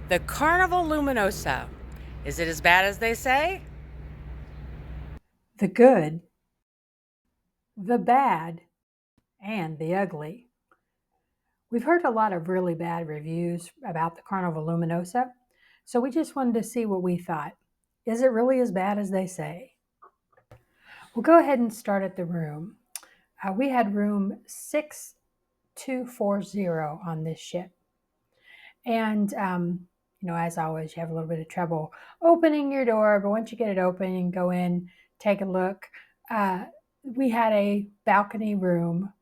The Carnival Luminosa. Is it as bad as they say? The good, the bad, and the ugly. We've heard a lot of really bad reviews about the Carnival Luminosa, so we just wanted to see what we thought. Is it really as bad as they say? We'll go ahead and start at the room. We had room 6240 on this ship. And, as always, you have a little bit of trouble opening your door, but once you get it open, you can go in, take a look. We had a balcony room,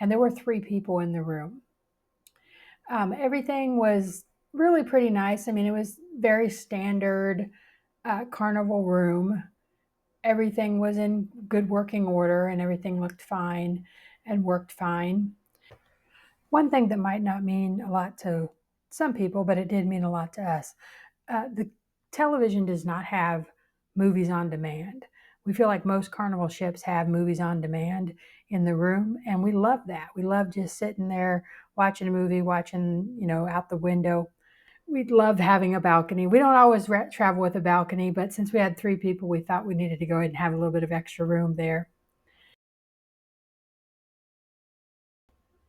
and there were 3 people in the room. Everything was really pretty nice. I mean, it was very standard carnival room. Everything was in good working order, and everything looked fine and worked fine. One thing that might not mean a lot to some people, but it did mean a lot to us. The television does not have movies on demand. We feel like most carnival ships have movies on demand in the room, and we love that. We love just sitting there watching a movie, watching, out the window. We'd love having a balcony. We don't always travel with a balcony, but since we had 3 people, we thought we needed to go ahead and have a little bit of extra room there.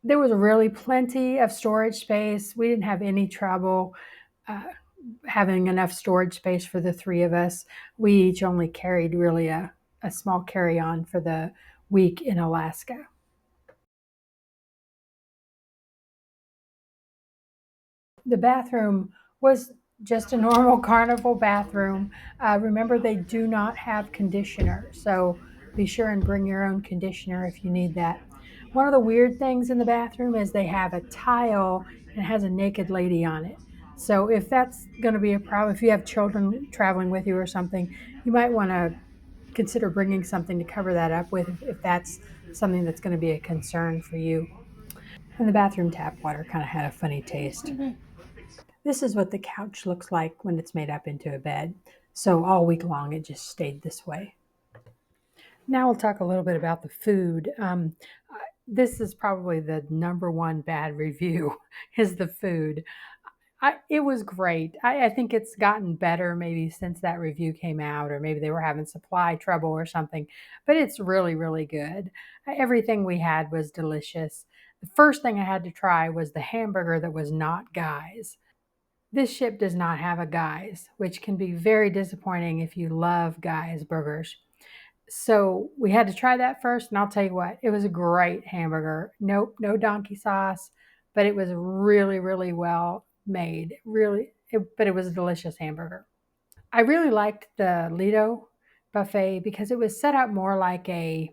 There was really plenty of storage space. We didn't have any trouble uh, having enough storage space for the 3 of us. We each only carried really a small carry on for the week in Alaska. The bathroom was just a normal carnival bathroom. Remember, they do not have conditioner, so be sure and bring your own conditioner if you need that. One of the weird things in the bathroom is they have a tile and it has a naked lady on it. So if that's going to be a problem, if you have children traveling with you or something, you might want to consider bringing something to cover that up with if that's something that's going to be a concern for you. And the bathroom tap water kind of had a funny taste. This is what the couch looks like when it's made up into a bed. So all week long, it just stayed this way. Now we'll talk a little bit about the food. This is probably the number one bad review is the food. It was great. I think it's gotten better maybe since that review came out, or maybe they were having supply trouble or something, but it's really, really good. Everything we had was delicious. The first thing I had to try was the hamburger that was not Guy's. This ship does not have a Guy's, which can be very disappointing if you love Guy's burgers. So we had to try that first, and I'll tell you what, it was a great hamburger. Nope, no donkey sauce, but it was really, really well made. But it was a delicious hamburger. I really liked the Ledo buffet because it was set up more like a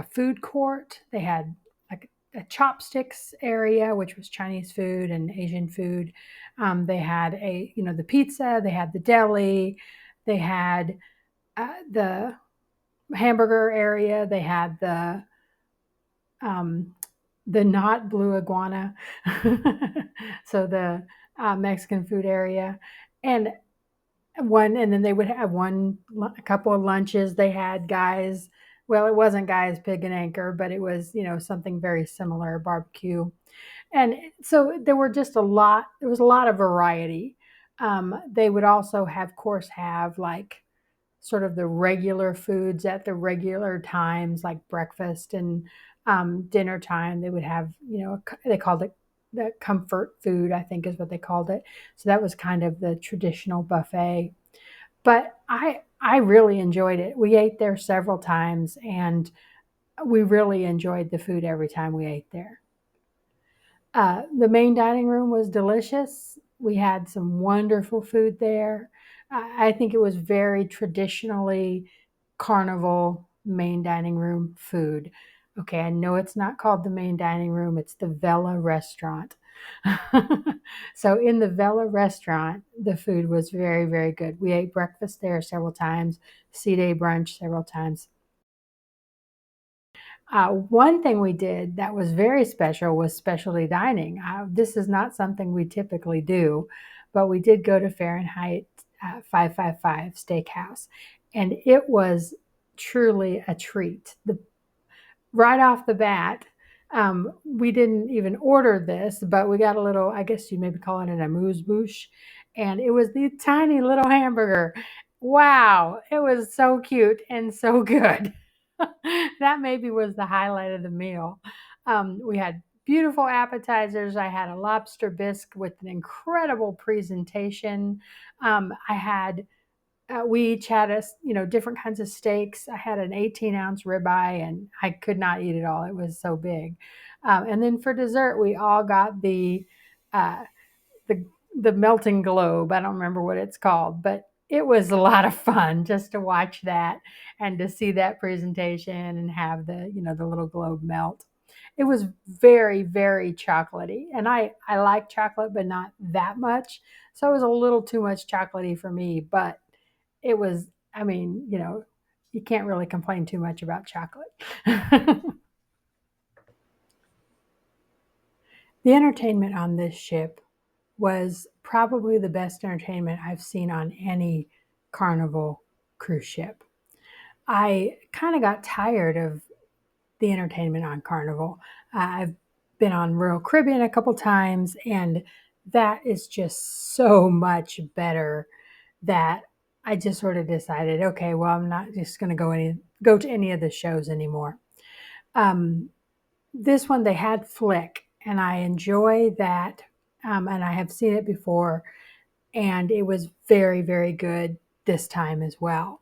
food court. They had like a chopsticks area, which was Chinese food and Asian food. They had the pizza. They had the deli. They had the hamburger area. They had um, the not blue iguana, so the Mexican food area, and and then they would have a couple of lunches. They had Guys. Well, it wasn't Guys Pig and Anchor, but it was something very similar, barbecue, and so there were just a lot. There was a lot of variety. They would also of course, have like sort of the regular foods at the regular times, like breakfast and dinner time. They would have, they called it the comfort food, I think is what they called it. So that was kind of the traditional buffet. But I really enjoyed it. We ate there several times, and we really enjoyed the food every time we ate there. The main dining room was delicious. We had some wonderful food there. I think it was very traditionally carnival main dining room food. Okay, I know it's not called the main dining room, it's the Vela restaurant. So, in the Vela restaurant, the food was very, very good. We ate breakfast there several times, sea day brunch several times. One thing we did that was very special was specialty dining. This is not something we typically do, but we did go to Fahrenheit 555 Steakhouse, and it was truly a treat. Right off the bat, We didn't even order this, but we got a little, I guess you maybe call it an amuse bouche, and it was the tiny little hamburger. Wow, it was so cute and so good. That maybe was the highlight of the meal. We had beautiful appetizers. I had a lobster bisque with an incredible presentation. I had we each had different kinds of steaks. I had an 18-ounce ribeye, and I could not eat it all. It was so big. And then for dessert, we all got uh, the the melting globe. I don't remember what it's called, but it was a lot of fun just to watch that and to see that presentation and have the little globe melt. It was very, very chocolatey, and I like chocolate, but not that much. So it was a little too much chocolatey for me, but it was, I mean, you can't really complain too much about chocolate. The entertainment on this ship was probably the best entertainment I've seen on any Carnival cruise ship. I kind of got tired of the entertainment on Carnival. I've been on Royal Caribbean a couple times, and that is just so much better that I just sort of decided, okay, well, I'm not just going to go to any of the shows anymore. Um, this one they had Flick, and I enjoy that, and I have seen it before, and it was very, very good this time as well.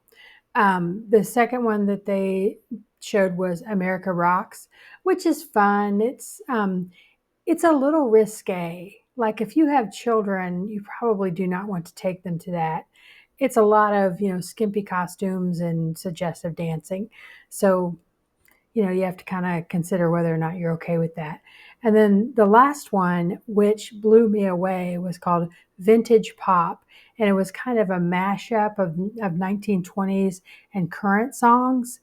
The second one that they showed was America Rocks, which is fun. It's a little risque. Like if you have children, you probably do not want to take them to that. It's a lot of skimpy costumes and suggestive dancing, so you have to kind of consider whether or not you're okay with that. And then the last one, which blew me away, was called Vintage Pop. And it was kind of a mashup of 1920s and current songs.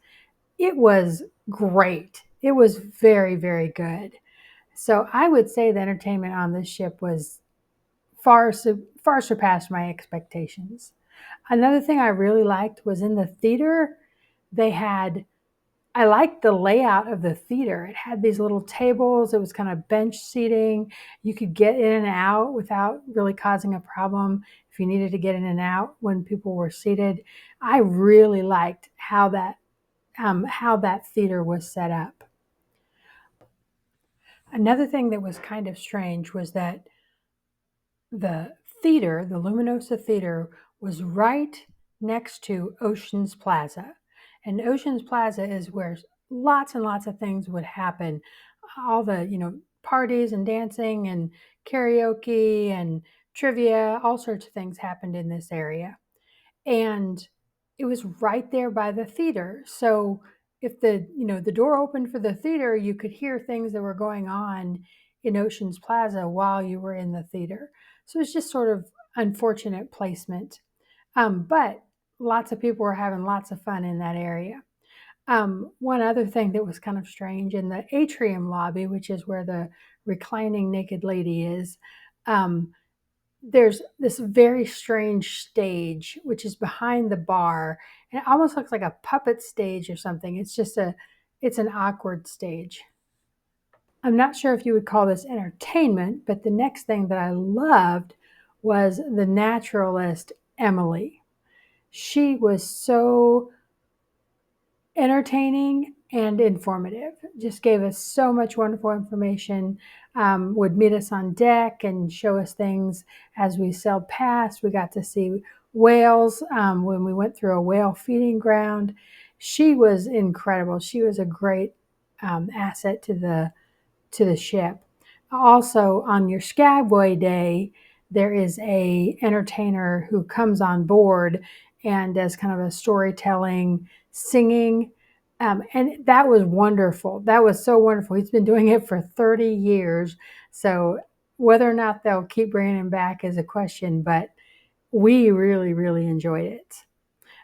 It was great. It was very, very good. So I would say the entertainment on this ship was far surpassed my expectations. Another thing I really liked was in the theater, they had I liked the layout of the theater. It had these little tables. It was kind of bench seating. You could get in and out without really causing a problem if you needed to get in and out when people were seated. I really liked how that theater was set up. Another thing that was kind of strange was that the theater, the Luminosa Theater, was right next to Oceans Plaza. And Oceans Plaza is where lots and lots of things would happen. All the, parties and dancing and karaoke and trivia, all sorts of things happened in this area. And it was right there by the theater. So if the door opened for the theater, you could hear things that were going on in Oceans Plaza while you were in the theater. So it's just sort of unfortunate placement. But lots of people were having lots of fun in that area. One other thing that was kind of strange in the atrium lobby, which is where the reclining naked lady is, um, there's this very strange stage which is behind the bar, and it almost looks like a puppet stage or something. It's an awkward stage. I'm not sure if you would call this entertainment, but the next thing that I loved was the naturalist Emily. She was so entertaining and informative. Just gave us so much wonderful information. Would meet us on deck and show us things as we sailed past. We got to see whales when we went through a whale feeding ground. She was incredible. She was a great asset to the ship. Also, on your Skagway Day, there is a entertainer who comes on board and does kind of a storytelling, singing, and that was wonderful. That was so wonderful. He's been doing it for 30 years, so whether or not they'll keep bringing him back is a question. But we really, really enjoyed it.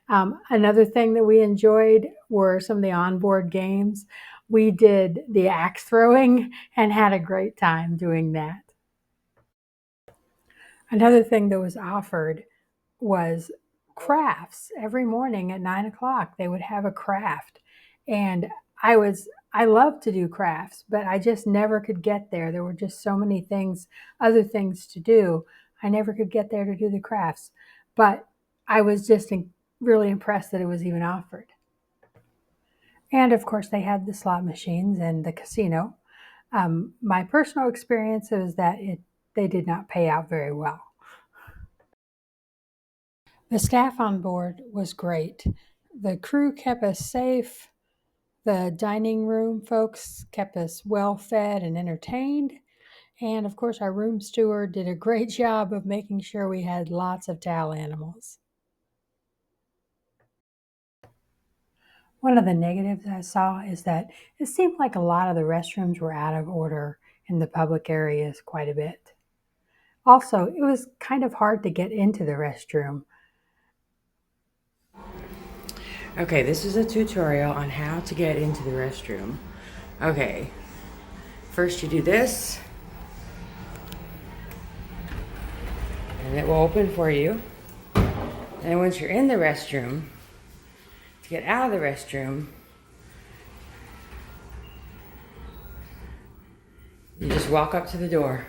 Another thing that we enjoyed were some of the onboard games. We did the axe throwing and had a great time doing that. Another thing that was offered was crafts. Every morning at 9 o'clock, they would have a craft. And I love to do crafts, but I just never could get there. There were just so many things, other things to do. I never could get there to do the crafts. But I was just really impressed that it was even offered. And of course, they had the slot machines and the casino. My personal experience is that they did not pay out very well. The staff on board was great. The crew kept us safe. The dining room folks kept us well fed and entertained. And of course, our room steward did a great job of making sure we had lots of towel animals. One of the negatives I saw is that it seemed like a lot of the restrooms were out of order in the public areas quite a bit. Also, it was kind of hard to get into the restroom. Okay, this is a tutorial on how to get into the restroom. Okay, first you do this, and it will open for you. And once you're in the restroom, to get out of the restroom, you just walk up to the door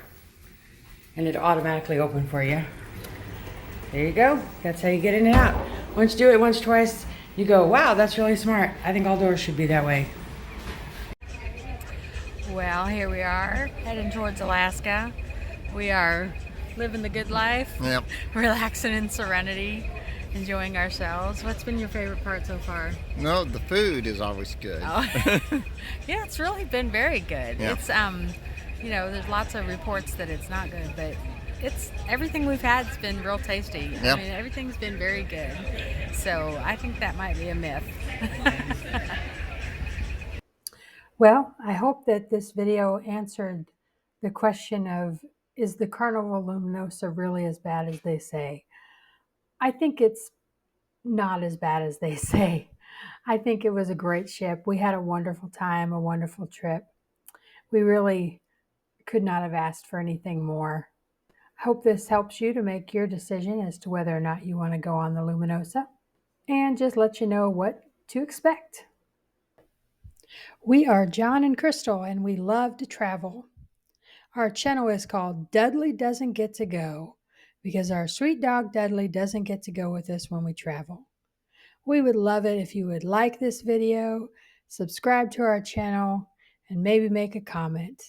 and it automatically open for you. There you go. That's how you get in and out. Once you do it once, twice, you go, wow, that's really smart. I think all doors should be that way. Well, here we are heading towards Alaska. We are living the good life, Yep. Relaxing in serenity, enjoying ourselves. What's been your favorite part so far? No, the food is always good. Oh. Yeah, it's really been very good. Yeah. It's there's lots of reports that it's not good, but it's everything we've had's been real tasty. Yep. I mean, everything's been very good. So I think that might be a myth. Well, I hope that this video answered the question of, is the Carnival Luminosa really as bad as they say? I think it's not as bad as they say. I think it was a great ship. We had a wonderful time, a wonderful trip. We really could not have asked for anything more. I hope this helps you to make your decision as to whether or not you want to go on the Luminosa, and just let you know what to expect. We are John and Crystal, and we love to travel. Our channel is called Dudley Doesn't Get to Go because our sweet dog Dudley doesn't get to go with us when we travel. We would love it if you would like this video, subscribe to our channel, and maybe make a comment.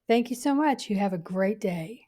Thank you so much. You have a great day.